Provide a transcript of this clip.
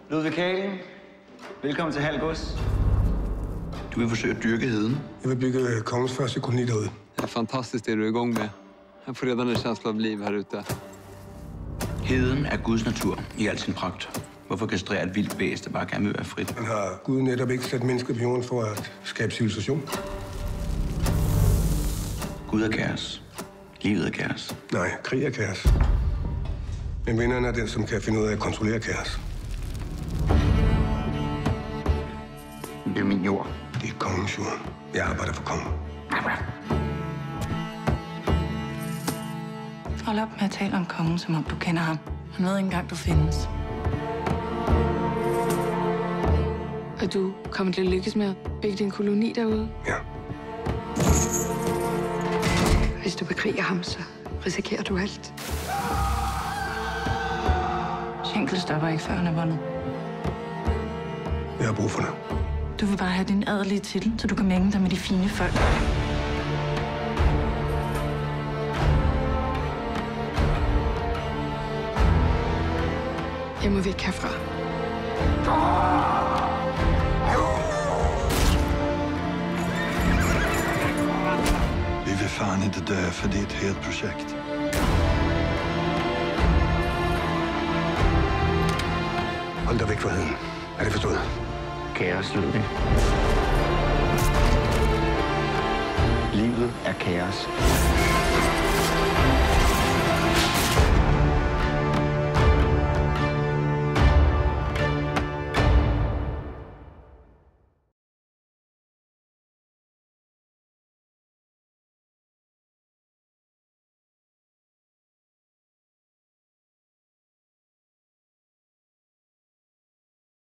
Ludvig Kagen, velkommen til Halv Gods. Du vil forsøge at dyrke heden. Jeg vil bygge kongens første koloni derude. Det er fantastisk, det du er i gang med. Jeg får redan en känsla av liv her ute. Heden er Guds natur i al sin pragt. Hvorfor kastrere et vildt bæst, der bare gerne vil være frit? Man har Gud netop ikke sat mennesker på jorden for at skabe civilisation. Gud er kaos. Livet er kaos. Nej, krig er kaos. Men vinderen er den, som kan finde ud af at kontrollere kaos. Det er min jord. Det er kongens jord. Jeg arbejder for kongen. Hold op med at tale om kongen, som om du kender ham. Han ved ikke engang, du findes. Og du kommer til at lykkes med at bygge din koloni derude? Ja. Hvis du bekriger ham, så risikerer du alt. Schenkel stopper ikke, før han er vundet. Jeg har brug for det. Du vil bare have din adelige titel, så du kan mænge dig med de fine folk. Jeg må væk herfra. Vi vil fan inte dö, för det är ett helt projekt. Hold dig væk fra heden. Er det forstået? Kaos, Ludvig. Livet er kaos.